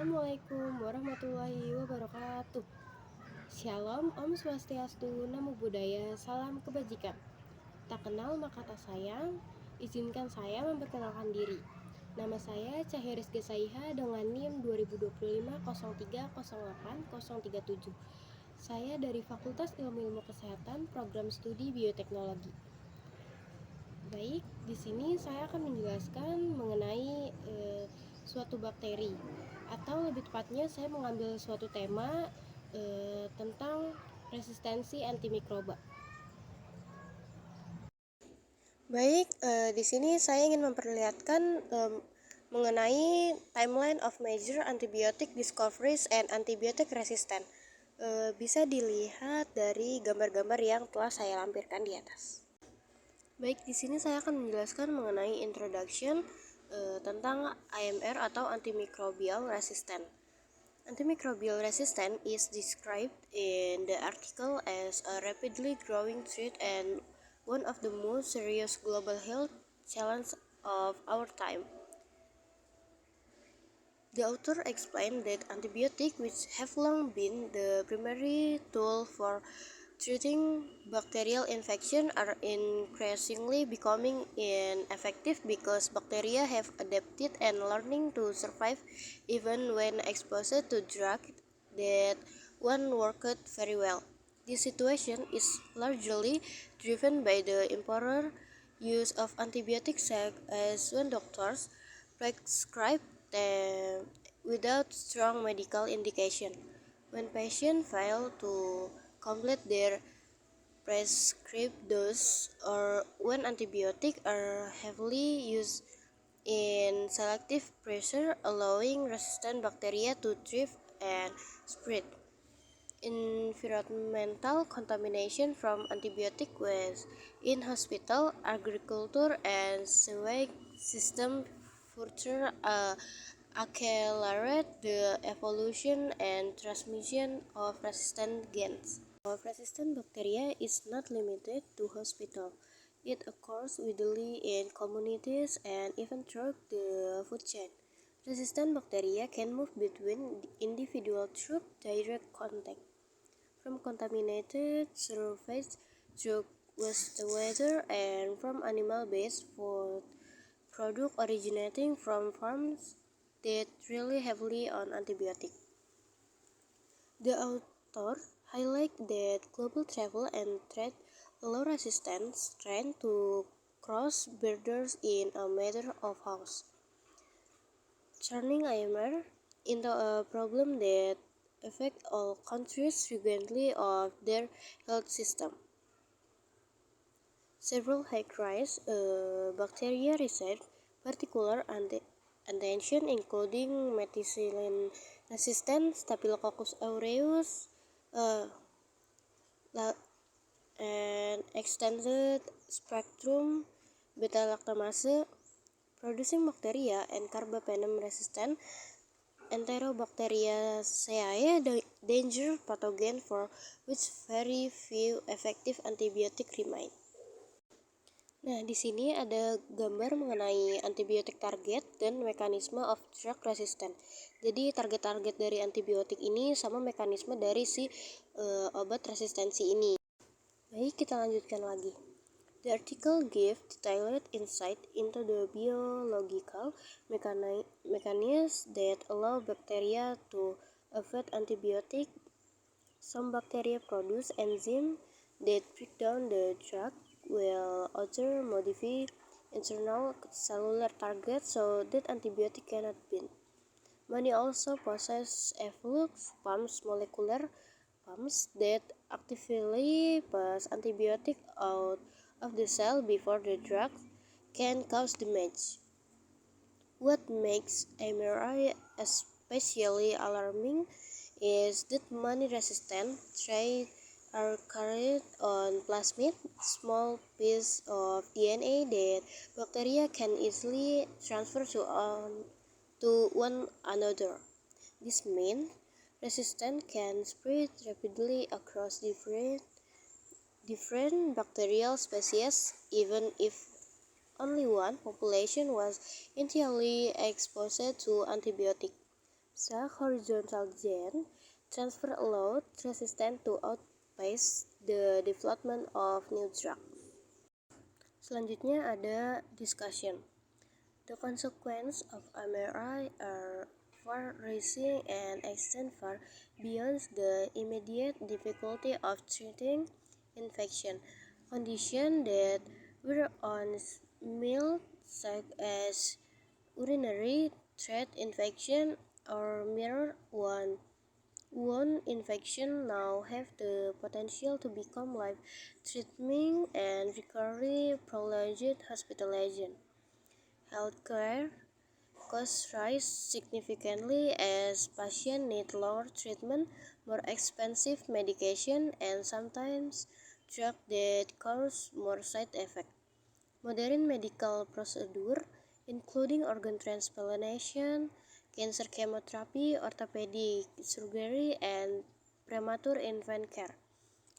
Assalamualaikum warahmatullahi wabarakatuh. Shalom, Om Swastiastu, Namo Buddhaya, Salam Kebajikan. Tak kenal maka tak sayang, izinkan saya memperkenalkan diri. Nama saya Cahiris Gesaiha dengan NIM 2025-0308-037. Saya dari Fakultas Ilmu Kesehatan, Program Studi Bioteknologi. Baik, di sini saya akan menjelaskan mengenai suatu bakteri, atau lebih tepatnya saya mengambil suatu tema tentang resistensi antimikroba. Baik, di sini saya ingin memperlihatkan mengenai timeline of major antibiotic discoveries and antibiotic resistance. Bisa dilihat dari gambar-gambar yang telah saya lampirkan di atas. Baik, di sini saya akan menjelaskan mengenai introduction tentang AMR atau antimicrobial resistance. Antimicrobial resistance is described in the article as a rapidly growing threat and one of the most serious global health challenges of our time. The author explained that antibiotics, which have long been the primary tool for treating bacterial infection, are increasingly becoming ineffective because bacteria have adapted and learning to survive even when exposed to drugs that once worked very well. This situation is largely driven by the improper use of antibiotics, as when doctors prescribe them without strong medical indication. When patients fail to complete their prescribed dose, or when antibiotics are heavily used in selective pressure, allowing resistant bacteria to thrive and spread. Environmental contamination from antibiotic waste in hospital, agriculture, and sewage system further accelerate the evolution and transmission of resistant gens. Resistant bacteria is not limited to hospital. It occurs widely in communities and even throughout the food chain. Resistant bacteria can move between individuals through direct contact, from contaminated surface through wastewater, and from animal-based food products originating from farms that rely heavily on antibiotics. The author highlights that global travel and trade allow resistant strains to cross borders in a matter of hours, turning AMR into a problem that affects all countries regardless of their health system. Several high-risk bacteria receive particular attention, including methicillin-resistant Staphylococcus aureus and extended spectrum beta-lactamase producing bacteria and carbapenem-resistant Enterobacteriaceae, danger pathogen for which very few effective antibiotic remain. Nah, di sini ada gambar mengenai antibiotik target dan mekanisme of drug resistance. Jadi target-target dari antibiotik ini sama mekanisme dari si obat resistensi ini. Baik, kita lanjutkan lagi. The article gives detailed insight into the biological mechanisms that allow bacteria to evade antibiotics. Some bacteria produce enzymes that break down the drug, while others modify internal cellular targets so that antibiotic cannot bind. Many also possess efflux pumps, molecular pumps, that actively pass antibiotic out of the cell before the drug can cause damage. What makes MRI especially alarming is that many resistant traits are carried on plasmid, small pieces of DNA that bacteria can easily transfer to one another. This means resistance can spread rapidly across different bacterial species, even if only one population was entirely exposed to antibiotics. The horizontal gene transfer allowed resistance to outpace the development of new drugs. Selanjutnya ada discussion. The consequences of MRI are far-reaching and extend far beyond the immediate difficulty of treating infection. Conditions that were once mild, such as urinary tract infection or mere wound infection, now have the potential to become life-threatening and require prolonged hospitalization. Healthcare costs rise significantly as patients need longer treatment, more expensive medication, and sometimes drugs that cause more side effects. Modern medical procedures, including organ transplantation, cancer chemotherapy, orthopedic surgery, and premature infant care,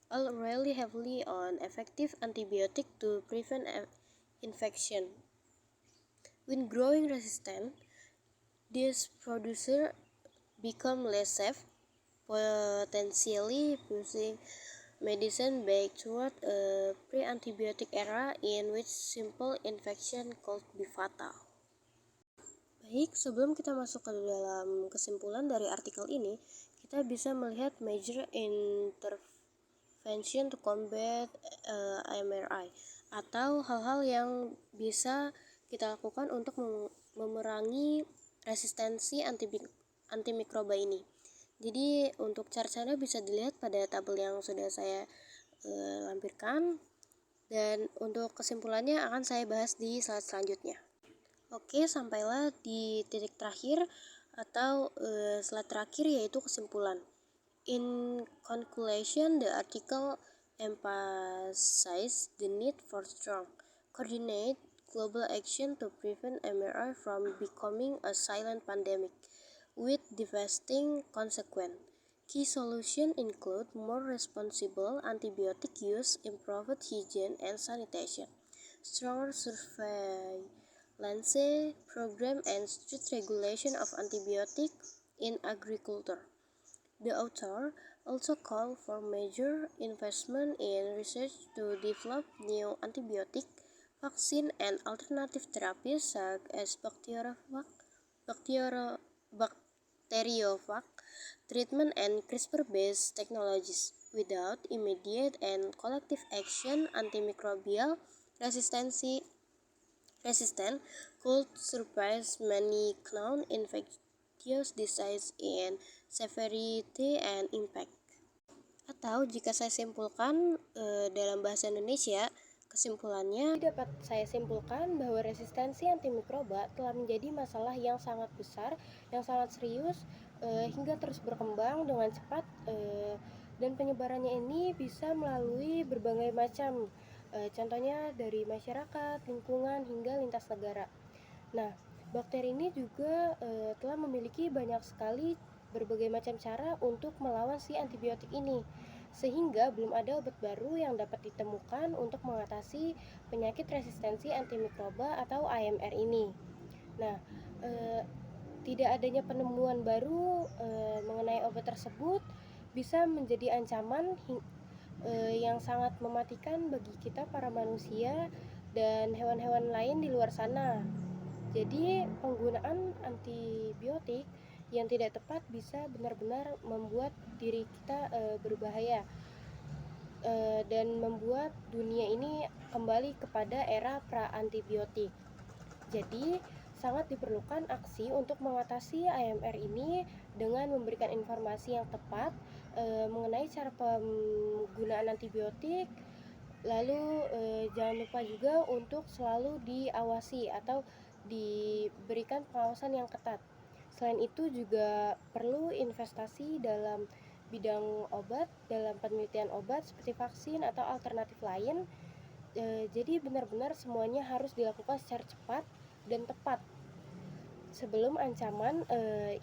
all rely heavily on effective antibiotics to prevent infection. When growing resistant, these producers become less safe, potentially pushing medicine back toward a pre-antibiotic era in which simple infection could be fatal. Baik, sebelum kita masuk ke dalam kesimpulan dari artikel ini, kita bisa melihat major intervention to combat MRI atau hal-hal yang bisa kita lakukan untuk memerangi resistensi antimikroba ini. Jadi untuk caranya bisa dilihat pada tabel yang sudah saya lampirkan, dan untuk kesimpulannya akan saya bahas di slide selanjutnya. Oke, sampailah di titik terakhir atau slide terakhir, yaitu kesimpulan. In conclusion, the article emphasizes the need for strong, coordinated global action to prevent MRI from becoming a silent pandemic with devastating consequences. Key solutions include more responsible antibiotic use, improved hygiene and sanitation, stronger surveillance program, and strict regulation of antibiotics in agriculture. The author also called for major investment in research to develop new antibiotic, vaccine, and alternative therapies such as bacteriophage treatment and CRISPR-based technologies. Without immediate and collective action, antimicrobial resistance could surpass many known infectious diseases in severity and impact. Atau jika saya simpulkan dalam bahasa Indonesia, kesimpulannya dapat saya simpulkan bahwa resistensi antimikroba telah menjadi masalah yang sangat besar, yang sangat serius, hingga terus berkembang dengan cepat, dan penyebarannya ini bisa melalui berbagai macam, contohnya dari masyarakat, lingkungan, hingga lintas negara. Nah, bakteri ini juga telah memiliki banyak sekali berbagai macam cara untuk melawan si antibiotik ini, sehingga belum ada obat baru yang dapat ditemukan untuk mengatasi penyakit resistensi antimikroba atau AMR ini. Nah, tidak adanya penemuan baru mengenai obat tersebut bisa menjadi ancaman yang sangat mematikan bagi kita para manusia dan hewan-hewan lain di luar sana. Jadi penggunaan antibiotik yang tidak tepat bisa benar-benar membuat diri kita berbahaya, dan membuat dunia ini kembali kepada era pra-antibiotik. Jadi sangat diperlukan aksi untuk mengatasi AMR ini dengan memberikan informasi yang tepat mengenai cara penggunaan antibiotik. Lalu jangan lupa juga untuk selalu diawasi atau diberikan pengawasan yang ketat. Selain itu juga perlu investasi dalam bidang obat, dalam penelitian obat seperti vaksin atau alternatif lain. Jadi benar-benar semuanya harus dilakukan secara cepat dan tepat sebelum ancaman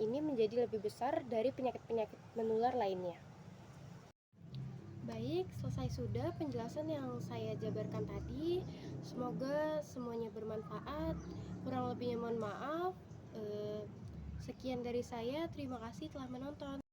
ini menjadi lebih besar dari penyakit-penyakit menular lainnya. Baik, selesai sudah penjelasan yang saya jabarkan tadi. Semoga semuanya bermanfaat. Kurang lebihnya mohon maaf. Sekian dari saya, terima kasih telah menonton.